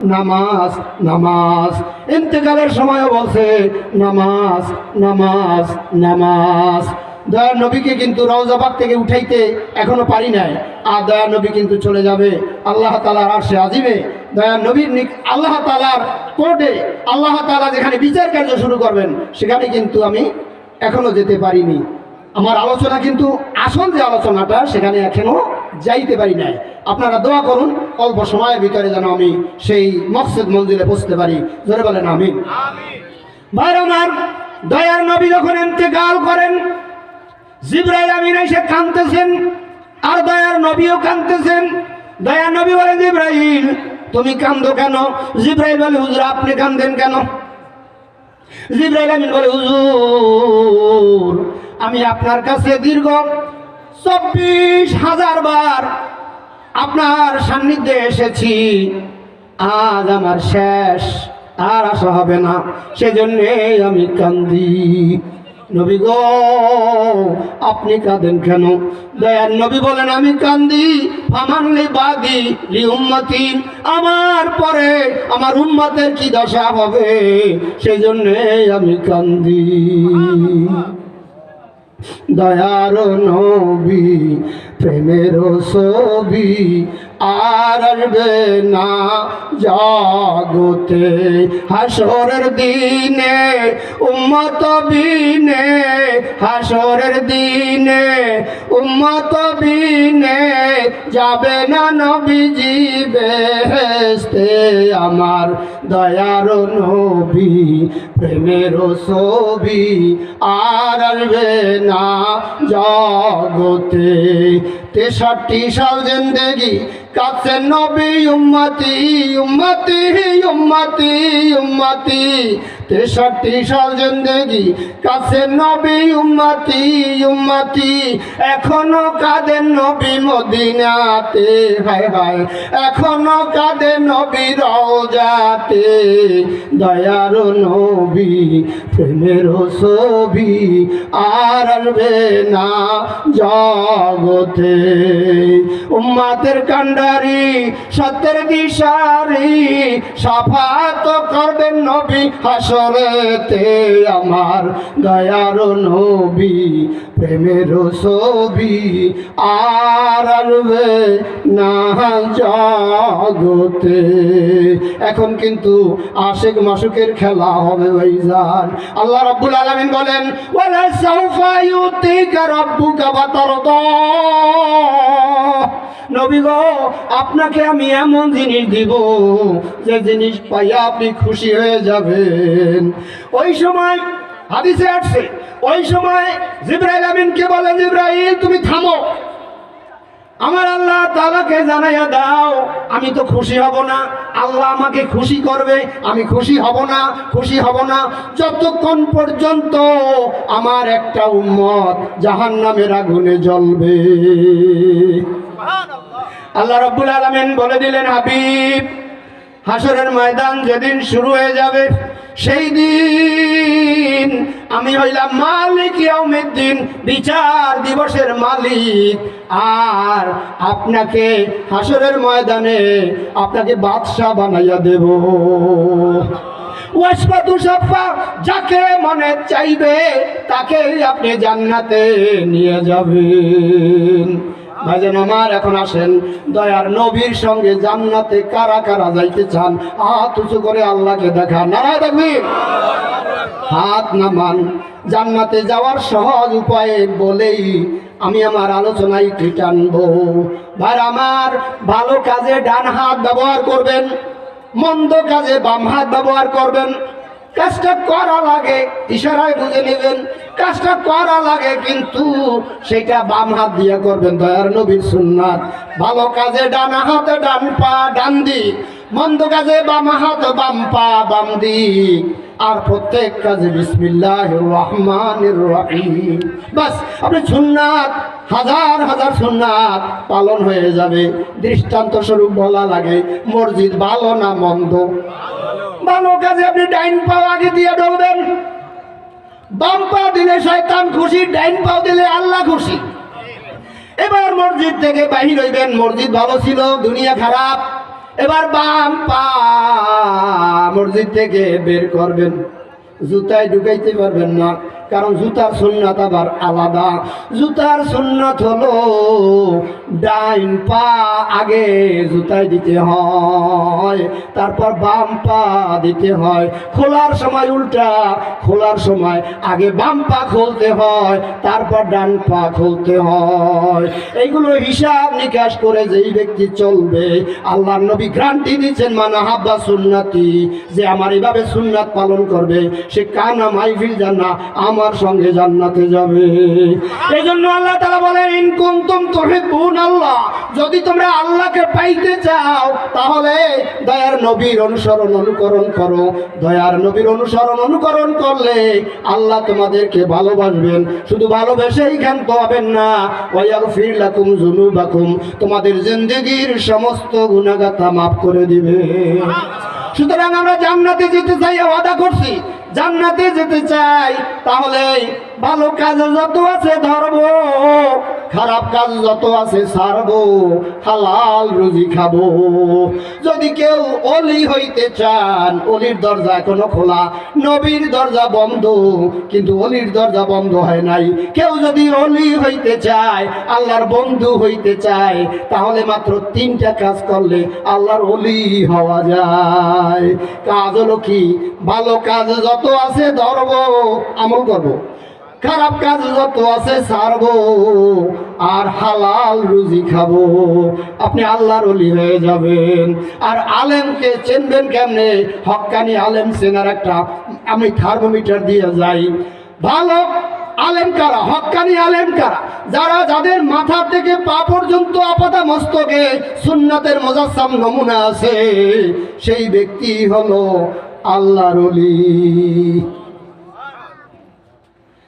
নামাজ নামাজ, ইন্তেকালের সময়ও বলছে নামাজ নামাজ নামাজ। দয়ার নবীকে কিন্তু রওজা পাক থেকে উঠাইতে এখনো পারি নাই। আর দয়ার নবী কিন্তু চলে যাবে আল্লাহ তাআলার আরশে আজিমে। দয়ার নবীর আল্লাহ তাআলার কোর্টে আল্লাহ তাআলা যেখানে বিচার কার্য শুরু করবেন সেখানে কিন্তু আমি এখনো যেতে পারিনি। আমার আলোচনা কিন্তু আসল যে আলোচনাটা সেখানে এখনো যাইতে পারি নাই। আপনারা দোয়া করুন অল্প সময়ের ভিতরে যেন আমি সেই মকসদ মঞ্জিলে পৌঁছতে পারি। জোরে বলেন আমিন। ভাই আমার, দয়ার নবী যখন ইন্তেকাল করেন, জিবরাইল আমিন এসে কাঁদতেছেন আর দয়ার নবীও কাঁদতেছেন। দয়ার নবী বলেন, জিবরাইল তুমি কাঁদো কেন? জিবরাইল বলে, হুজুর আপনি কাঁদেন কেন? জিবরাইল আমিন বলে, হুজুর আমি আপনার কাছে দীর্ঘ 24,000 বার আপনার সান্নিধ্যে এসেছি, আজ আমার শেষ, আর আসা হবে না, সেজন্য আমি কান্দি। নবী গো আপনি কাঁদেন কেন? দয়ার নবী বলেন, আমি কান্দি ফামানলি বাদি লি উম্মতি, আমার পরে আমার উম্মতের কি দশা হবে সেই জন্য আমি কান্দি। দয়ার নবী প্রেমের ছবি আর আসবে না জগতে, হাসরের দিনে উম্মত বিনে, হাসরের দিনে উম্মত বিনে যাবে না নবীজি বেহেশতে। আমার দয়ার নবী প্রেমের ছবি আর আসবে না জগতে। 63 সাল জিন্দেগি কাছে নবী উম্মতি উম্মতি উম্মতি উম্মতি, 63 সাল জিন্দেগি কাছে নবী উম্মতি উম্মতি, এখনো কাঁদেন নবী মদিনাতে, হায় হায় এখনো কাঁদেন নবী রওজাতে। দয়ার নবী প্রেমের ছবি আর আসবে না জগতে। উম্মতের কান্ডারি সত্যের দিশারি শাফাত করবেন নবী হাসরেতে। আমার দয়ার নবী প্রেমের ছবি আর আসবে না জগতে। এখন কিন্তু আশিক মাসুকের খেলা হবে ভাইজান। আল্লাহ রাব্বুল আলামিন বলেন, ওয়ালা সাউফা ইউতিকা রাব্বুকা ফাতারদা। নবী গো আপনাকে আমি এমন জিনিস দিব যে জিনিস পাইয়া আপনি খুশি হয়ে যাবেন। ওই সময় হাদিসে আসছে, ওই সময় জিবরাইল আমিনকে বলে, জিবরাইল তুমি থামো, আমার আল্লাহ তাআলাকে জানাইয়া দাও আমি তো খুশি হব না, আল্লাহ আমাকে খুশি করবে, আমি খুশি হব না, খুশি হব না যতক্ষণ পর্যন্ত আমার একটা উম্মত জাহান্নামের আগুনে জ্বলবে। আল্লাহ রাব্বুল আলামিন বলে দিলেন, হাবিব হাসরের ময়দান যেদিন শুরু হয়ে যাবে সেই দিন আমি হইলাম মালিক ইয়াউমিদ্দিন, বিচার দিবসের মালিক। আর আপনাকে হাসরের ময়দানে আপনাকে বাদশা বানাইয়া দেব। ওয়াসফাতু সাফা, যাকে মনে চাইবে তাকে আপনি জান্নাতে নিয়ে যাবেন। ভাইজান আমার, এখন আসেন দয়ার নবীর সঙ্গে জান্নাতে কারা কারা যাইতে চান হাত উঁচু করে আল্লাহকে দেখান। নারায়ে তাকবীর, হাত নামান। জান্নাতে যাওয়ার সহজ উপায় বলেই আমি আমার আলোচনায় একটু টানবো। ভাই আমার, ভালো কাজে ডান হাত ব্যবহার করবেন, মন্দ কাজে বাম হাত ব্যবহার করবেন। কাজটা করা লাগে ইশারায় বুঝে নেবেন, কাজটা করা লাগে কিন্তু সেটা বাম হাত দিয়ে করবেন। দয়ার নবীর সুন্নাত, ভালো কাজে ডান হাত ডান পা ডান দিক, মন্দ কাজে বাম হাত বাম পা বাম দিক, আর প্রত্যেক কাজে বিসমিল্লাহির রহমানির রহিম। বাস আপনি সুন্নাত হাজার হাজার সুন্নাত পালন হয়ে যাবে। দৃষ্টান্ত স্বরূপ বলা লাগে, মসজিদ ভালো না মন্দ? ভালো কাজে আপনি ডাইন পাও আগে দিয়ে ঢলবেন, বাম পা দিলে শয়তান খুশি, ডাইন পাও দিলে আল্লাহ খুশি। এবার মসজিদ থেকে বাহির হইবেন, মসজিদ ভালো ছিল দুনিয়া খারাপ, এবার বাম পা মসজিদ থেকে বের করবেন, জুতায় ঢুকাইতে পারবেন না, কারণ জুতার সুন্নাত আবার আলাদা। জুতার সুন্নাত হলো ডাইন পা আগে জুতায় দিতে হয়, তারপর বাম পা দিতে হয়। খোলার সময় উল্টা, খোলার সময় আগে বাম পা খুলতে হয়, তারপর ডান পা খুলতে হয়। এইগুলো হিসাব নিকাশ করে যেই ব্যক্তি চলবে, আল্লাহর নবী গ্যারান্টি দিচ্ছেন মান আহাব্বা সুন্নতি, যে আমার এইভাবে সুন্নাত পালন করবে সে কানা মাইফিল জান্নাহ, আমার সঙ্গে জান্নাতে যাবে। এই জন্য আল্লাহ তাআলা বলেন ইন কুনতুম তুহিব্বুন আল্লাহ, যদি তোমরা আল্লাহকে পাইতে চাও তাহলে দয়ার নবীর অনুকরণ করো। দয়ার নবীর অনুকরণ করলে আল্লাহ তোমাদেরকে ভালোবাসবেন। শুধু ভালোবেসেই ক্ষান্ত হবেন না, ওয়ায়াগফির লাকুম যুনুবাকুম, তোমাদের জিন্দেগীর সমস্ত গুনাহগাতা মাফ করে দিবে। সুতরাং আমরা জান্নাতে যেতে চাই, ওয়াদা করছি জান্নাতে যেতে চাই, তাহলে ভালো কাজ যত আছে ধরবো, খারাপ কাজ যত আছে ছাড়বো, হালাল রুজি খাবো। যদি কেউ অলি হইতে চান, অলির দরজা এখনো খোলা, নবীর দরজা বন্ধ, কিন্তু অলির দরজা বন্ধ হয় নাই। কেউ যদি অলি হইতে চায়, আল্লাহর বন্ধু হইতে চায়, তাহলে মাত্র 3টা কাজ করলে আল্লাহর অলি হওয়া যায়। কাজ হলো কি? ভালো কাজ যত আছে ধরবো, আমল করবো, খারাপ কাজ যত আছে ছাড়বো, আর হালাল রুজি খাবো। আপনি আল্লাহর ওলি হয়ে যাবেন। আর আলেমকে চিনবেন কেমনে? হক্কানি আলেম চেনার একটা আমি থার্মোমিটার দিয়ে যাই। ভালো আলেম কারা? হক্কানি আলেম কারা? যাদের মাথা থেকে পা পর্যন্ত আপাতা মস্তকে সুন্নাতের মুজাসসাম নমুনা আছে, সেই ব্যক্তি হলো আল্লাহর ওলি।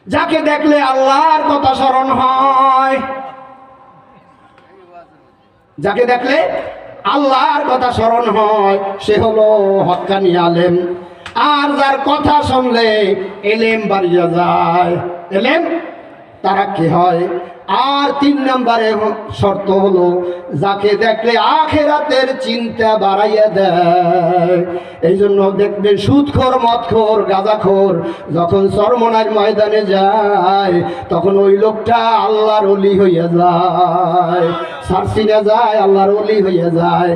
যাকে দেখলে আল্লাহর কথা স্মরণ হয়, যাকে দেখলে আল্লাহর কথা স্মরণ হয়, সে হলো হক্কানি আলেম। আর যার কথা শুনলে এলেম বাড়িয়ে যায়, এলেম তারাক্কি হয়। আর 3 নম্বরে শর্ত হলো যাকে দেখলে আখিরাতের চিন্তা বাড়াইয়া দেয়। এই জন্য দেখবেন সুদখোর, মদখোর, গাঁজাখোর যখন চরমনার ময়দানে যায়, তখন ওই লোকটা আল্লাহর ওলি হইয়া যায়, সারসিনা যায়, আল্লাহর ওলি হইয়া যায়।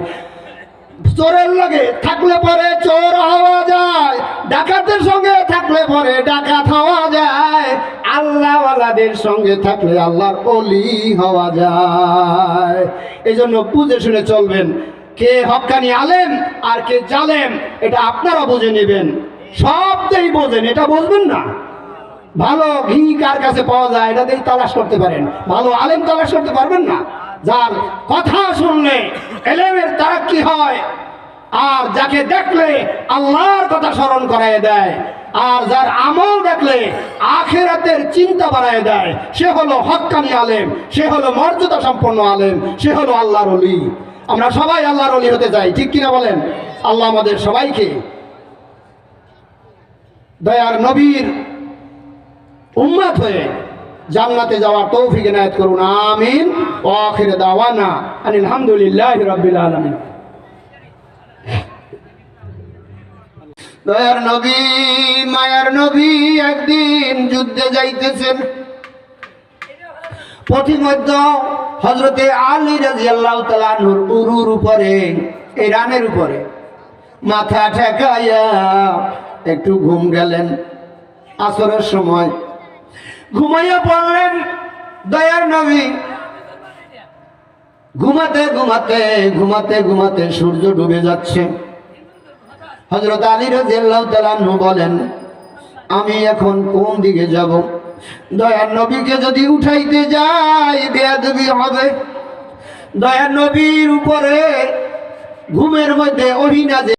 চোরের লগে থাকলে পরে চোর হওয়া যায়, ডাকাতের সঙ্গে থাকলে পরে ডাকাত হওয়া যায়, আল্লাহওয়ালাদের সঙ্গে থাকলে আল্লাহর ওলি হওয়া যায়। এই জন্য বুঝে শুনে চলবেন, কে হক্কানি আলেম আর কে জালেম এটা আপনারা বুঝে নেবেন। সবটাই বোঝেন, এটা বুঝবেন না। ভালো ঘি কার কাছে পাওয়া যায় এটা দিয়ে তালাশ করতে পারেন, ভালো আলেম তালাশ করতে পারবেন না। যার কথা শুনলে এলেমের তারাক্কি হয়, আর যাকে দেখলে আল্লাহর কথা স্মরণ করায় দেয়, আর যার আমল দেখলে আখিরাতের চিন্তা বাড়ায় দেয়, সে হলো হক্কানি আলেম, সে হলো মর্যাদা সম্পন্ন আলেম, সে হলো আল্লাহর ওলি। আমরা সবাই আল্লাহর ওলি হতে চাই, ঠিক কিনা বলেন? আল্লাহ আমাদের সবাইকে দয়ার নবীর উম্মত হয়ে জান্নাতে যাওয়ার তৌফিক এনায়েত করুন, আমিন। ওয়া আখির দাওয়ানা আনিল হামদুলিল্লাহি রাব্বিল আলামিন। দয়ার নবী, মায়ার নবী একদিন যুদ্ধে যাইতেছেন। পথিমধ্যে হযরতে আলী রাদিয়াল্লাহু তাআলা আনহুর উরুর উপরে, এই রানের উপরে মাথা ঠেকাইয়া একটু ঘুম গেলেন। আসরের সময় ঘুমাইয়া পড়লেন দয়ার নবী। ঘুমাতে ঘুমাতে ঘুমাতে ঘুমাতে সূর্য ডুবে যাচ্ছে। হযরত আলী রাদিয়াল্লাহু তাআলা আনহু বলেন, আমি এখন কোন দিকে যাব? দয়ার নবীকে যদি উঠাইতে যাই বেয়াদবি হবে। দয়ার নবীর উপরে ঘুমের মধ্যে ওহী নাযিল